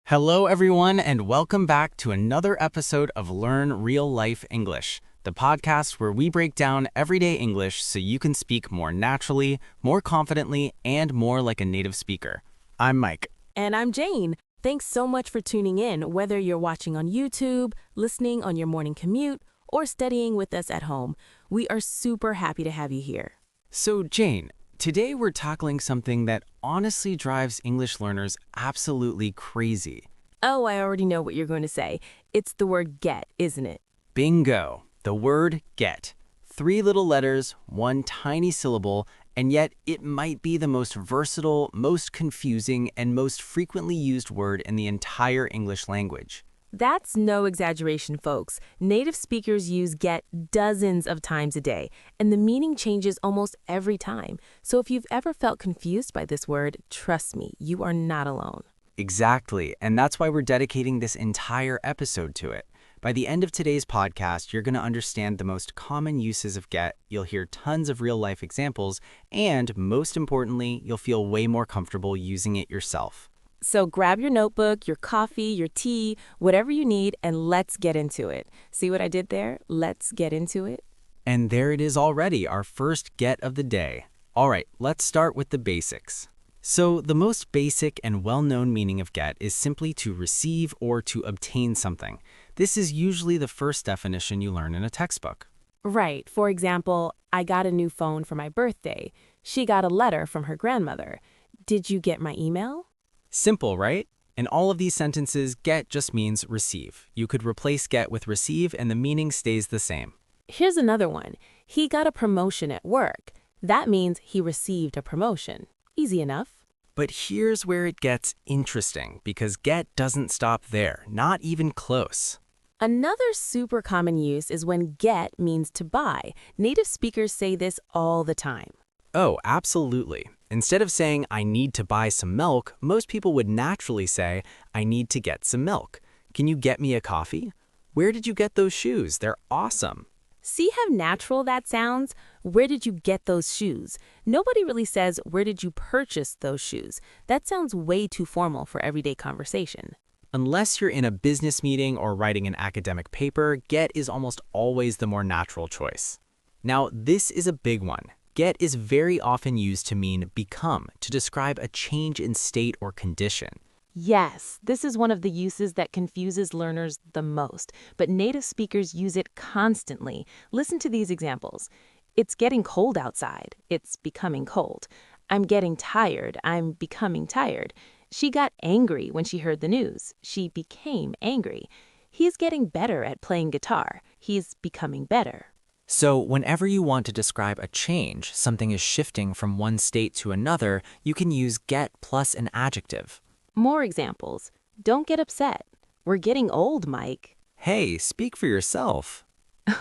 Hello, everyone, and welcome back to another episode of Learn Real Life English, the podcast where we break down everyday English so you can speak more naturally, more confidently, and more like a native speaker. I'm Mike. And I'm Jane. Thanks so much for tuning in, whether you're watching on YouTube, listening on your morning commute, or studying with us at home. We are super happy to have you here. So, Jane, today we're tackling something that honestly drives English learners absolutely crazy. Oh, I already know what you're going to say. It's the word get, isn't it? Bingo! The word get. 3 little letters, 1 tiny syllable, and yet it might be the most versatile, most confusing, and most frequently used word in the entire English language. That's no exaggeration, folks. Native speakers use get dozens of times a day, and the meaning changes almost every time. So if you've ever felt confused by this word, trust me, you are not alone. Exactly, and that's why we're dedicating this entire episode to it. By the end of today's podcast, you're going to understand the most common uses of get, you'll hear tons of real-life examples, and most importantly, you'll feel way more comfortable using it yourself. So grab your notebook, your coffee, your tea, whatever you need, and let's get into it. See what I did there? Let's get into it. And there it is already, our first get of the day. All right, let's start with the basics. So the most basic and well-known meaning of get is simply to receive or to obtain something. This is usually the first definition you learn in a textbook. Right. For example, I got a new phone for my birthday. She got a letter from her grandmother. Did you get my email? Simple, right? In all of these sentences, get just means receive. You could replace get with receive and the meaning stays the same. Here's another one. He got a promotion at work. That means he received a promotion. Easy enough. But here's where it gets interesting, because get doesn't stop there, not even close. Another super common use is when get means to buy. Native speakers say this all the time. Oh, absolutely. Instead of saying, I need to buy some milk, most people would naturally say, I need to get some milk. Can you get me a coffee? Where did you get those shoes? They're awesome. See how natural that sounds? Where did you get those shoes? Nobody really says, where did you purchase those shoes? That sounds way too formal for everyday conversation. Unless you're in a business meeting or writing an academic paper, get is almost always the more natural choice. Now, this is a big one. Get is very often used to mean become, to describe a change in state or condition. Yes, this is one of the uses that confuses learners the most, but native speakers use it constantly. Listen to these examples. It's getting cold outside. It's becoming cold. I'm getting tired. I'm becoming tired. She got angry when she heard the news. She became angry. He's getting better at playing guitar. He's becoming better. So whenever you want to describe a change, something is shifting from one state to another, you can use get plus an adjective. More examples. Don't get upset. We're getting old, Mike. Hey, speak for yourself.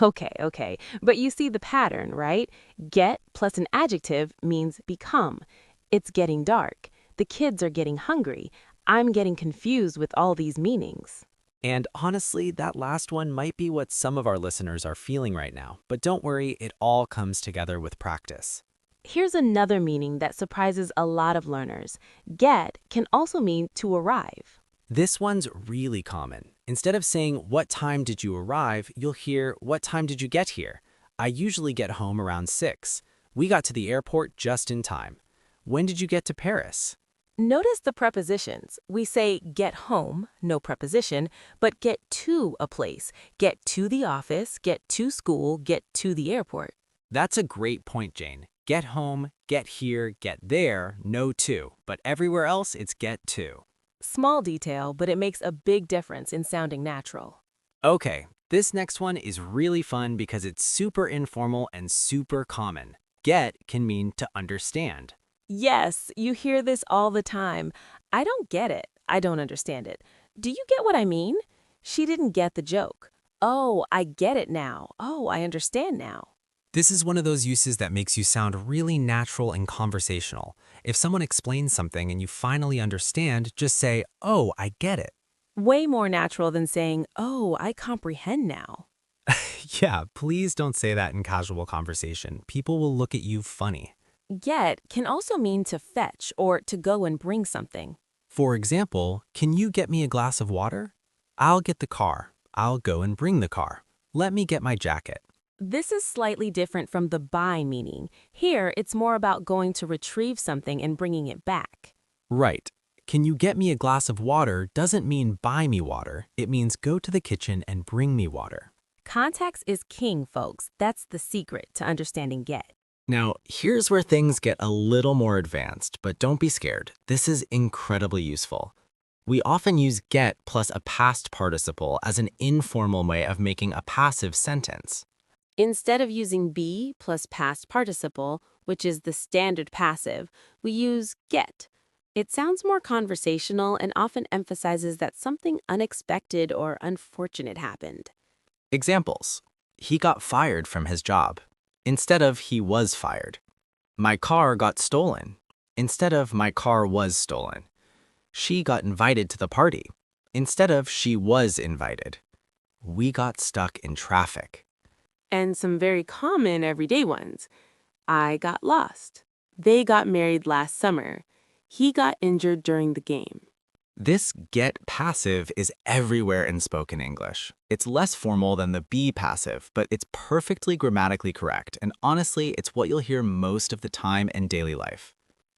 Okay. But you see the pattern, right? Get plus an adjective means become. It's getting dark. The kids are getting hungry. I'm getting confused with all these meanings. And honestly, that last one might be what some of our listeners are feeling right now. But don't worry, it all comes together with practice. Here's another meaning that surprises a lot of learners. Get can also mean to arrive. This one's really common. Instead of saying, what time did you arrive, you'll hear, what time did you get here? I usually get home around 6. We got to the airport just in time. When did you get to Paris? Notice the prepositions. We say get home, no preposition, but get to a place. Get to the office, get to school, get to the airport. That's a great point, Jane. Get home, get here, get there, no to. But everywhere else, it's get to. Small detail, but it makes a big difference in sounding natural. Okay, this next one is really fun because it's super informal and super common. Get can mean to understand. Yes, you hear this all the time. I don't get it. I don't understand it. Do you get what I mean? She didn't get the joke. Oh, I get it now. Oh, I understand now. This is one of those uses that makes you sound really natural and conversational. If someone explains something and you finally understand, just say, oh, I get it. Way more natural than saying, oh, I comprehend now. Yeah, please don't say that in casual conversation. People will look at you funny. Get can also mean to fetch or to go and bring something. For example, can you get me a glass of water? I'll get the car. I'll go and bring the car. Let me get my jacket. This is slightly different from the buy meaning. Here, it's more about going to retrieve something and bringing it back. Right. Can you get me a glass of water doesn't mean buy me water. It means go to the kitchen and bring me water. Context is king, folks. That's the secret to understanding get. Now, here's where things get a little more advanced, but don't be scared. This is incredibly useful. We often use get plus a past participle as an informal way of making a passive sentence. Instead of using be plus past participle, which is the standard passive, we use get. It sounds more conversational and often emphasizes that something unexpected or unfortunate happened. Examples. He got fired from his job, instead of he was fired. My car got stolen, instead of my car was stolen. She got invited to the party, instead of she was invited. We got stuck in traffic. And some very common everyday ones. I got lost. They got married last summer. He got injured during the game. This get passive is everywhere in spoken English. It's less formal than the be passive, but it's perfectly grammatically correct, and honestly, it's what you'll hear most of the time in daily life.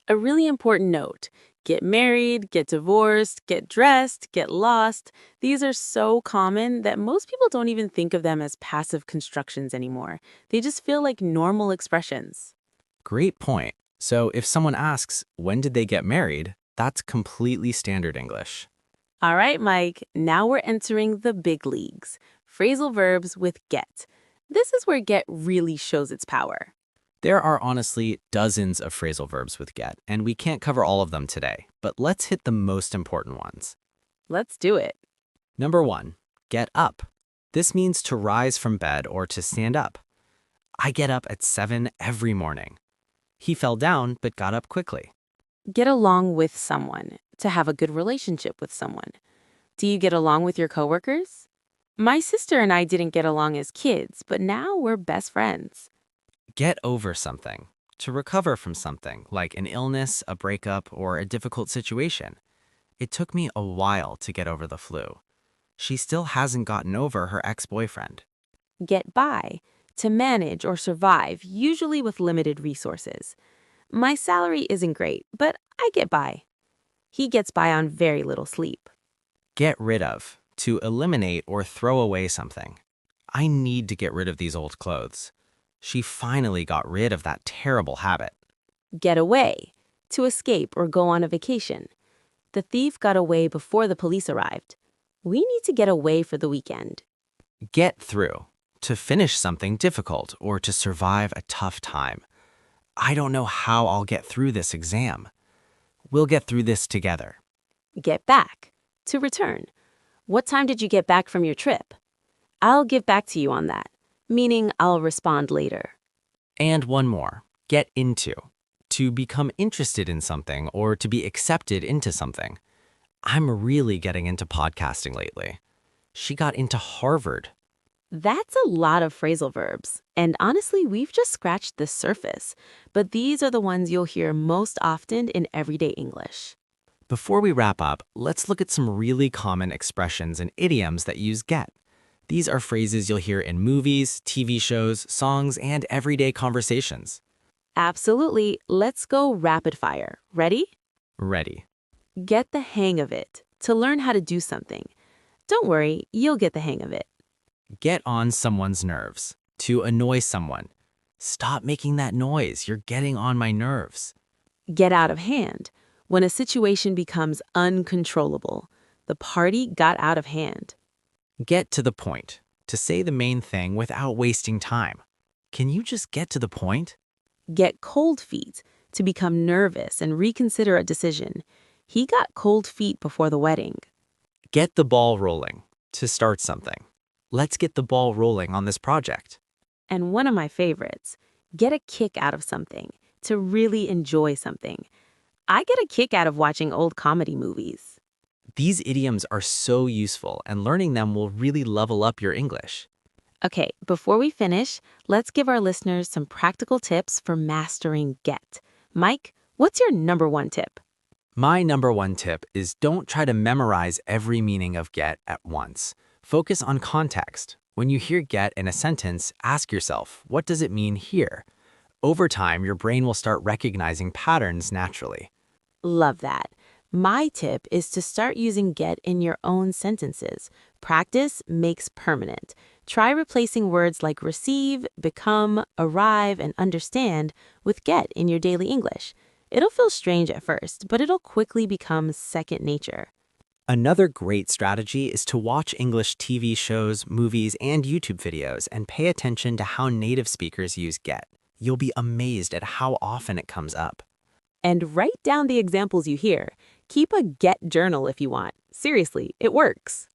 A really important note: get married, get divorced, get dressed, get lost. These are so common that most people don't even think of them as passive constructions anymore. They just feel like normal expressions. Great point. So if someone asks, when did they get married? That's completely standard English. All right, Mike, now we're entering the big leagues. Phrasal verbs with get. This is where get really shows its power. There are honestly dozens of phrasal verbs with get, and we can't cover all of them today, but let's hit the most important ones. Let's do it. Number 1, get up. This means to rise from bed or to stand up. I get up at 7 every morning. He fell down but got up quickly. Get along with someone, to have a good relationship with someone. Do you get along with your coworkers? My sister and I didn't get along as kids, but now we're best friends. Get over something. To recover from something, like an illness, a breakup, or a difficult situation. It took me a while to get over the flu. She still hasn't gotten over her ex-boyfriend. Get by, to manage or survive, usually with limited resources. My salary isn't great, but I get by. He gets by on very little sleep. Get rid of. To eliminate or throw away something. I need to get rid of these old clothes. She finally got rid of that terrible habit. Get away, to escape or go on a vacation. The thief got away before the police arrived. We need to get away for the weekend. Get through. To finish something difficult or to survive a tough time. I don't know how I'll get through this exam. We'll get through this together. Get back, to return. What time did you get back from your trip? I'll get back to you on that, meaning I'll respond later. And one more, get into. To become interested in something or to be accepted into something. I'm really getting into podcasting lately. She got into Harvard. That's a lot of phrasal verbs, and honestly, we've just scratched the surface. But these are the ones you'll hear most often in everyday English. Before we wrap up, let's look at some really common expressions and idioms that use get. These are phrases you'll hear in movies, TV shows, songs, and everyday conversations. Absolutely. Let's go rapid fire. Ready? Ready. Get the hang of it. To learn how to do something. Don't worry, you'll get the hang of it. Get on someone's nerves. To annoy someone. Stop making that noise. You're getting on my nerves. Get out of hand. When a situation becomes uncontrollable. The party got out of hand. Get to the point. To say the main thing without wasting time. Can you just get to the point? Get cold feet. To become nervous and reconsider a decision. He got cold feet before the wedding. Get the ball rolling. To start something. Let's get the ball rolling on this project. And one of my favorites, get a kick out of something. To really enjoy something. I get a kick out of watching old comedy movies. These idioms are so useful, and learning them will really level up your English. Okay, before we finish, let's give our listeners some practical tips for mastering get. Mike, what's your number one tip? My number one tip is don't try to memorize every meaning of get at once. Focus on context. When you hear get in a sentence, ask yourself, what does it mean here? Over time, your brain will start recognizing patterns naturally. Love that. My tip is to start using get in your own sentences. Practice makes permanent. Try replacing words like receive, become, arrive, and understand with get in your daily English. It'll feel strange at first, but it'll quickly become second nature. Another great strategy is to watch English TV shows, movies, and YouTube videos and pay attention to how native speakers use get. You'll be amazed at how often it comes up. And write down the examples you hear. Keep a get journal if you want. Seriously, it works.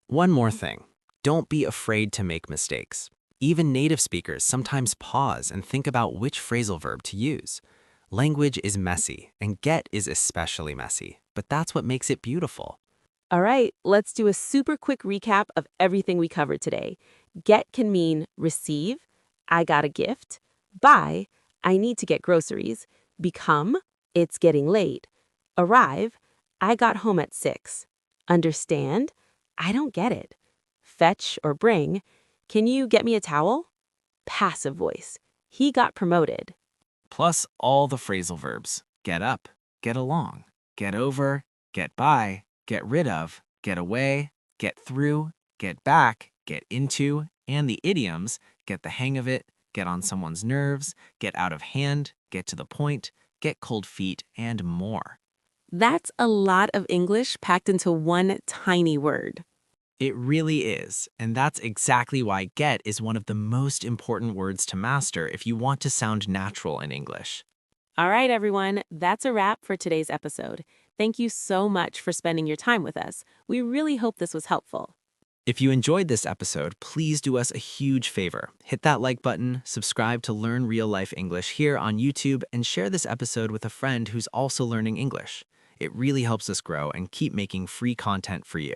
One more thing, don't be afraid to make mistakes. Even native speakers sometimes pause and think about which phrasal verb to use. Language is messy, and get is especially messy, but that's what makes it beautiful. All right, let's do a super quick recap of everything we covered today. Get can mean receive, I got a gift; buy, I need to get groceries; become, it's getting late; arrive, I got home at 6; understand, I don't get it; fetch or bring, can you get me a towel? Passive voice, he got promoted. Plus all the phrasal verbs, get up, get along, get over, get by, get rid of, get away, get through, get back, get into, and the idioms, get the hang of it, get on someone's nerves, get out of hand, get to the point, get cold feet, and more. That's a lot of English packed into one tiny word. It really is, and that's exactly why get is one of the most important words to master if you want to sound natural in English. All right, everyone, that's a wrap for today's episode. Thank you so much for spending your time with us. We really hope this was helpful. If you enjoyed this episode, please do us a huge favor. Hit that like button, subscribe to Learn Real Life English here on YouTube, and share this episode with a friend who's also learning English. It really helps us grow and keep making free content for you.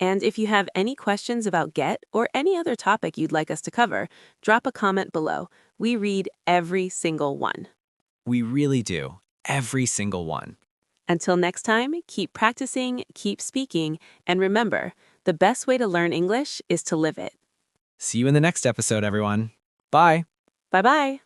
And if you have any questions about get or any other topic you'd like us to cover, drop a comment below. We read every single one. We really do. Every single one. Until next time, keep practicing, keep speaking, and remember, the best way to learn English is to live it. See you in the next episode, everyone. Bye. Bye-bye.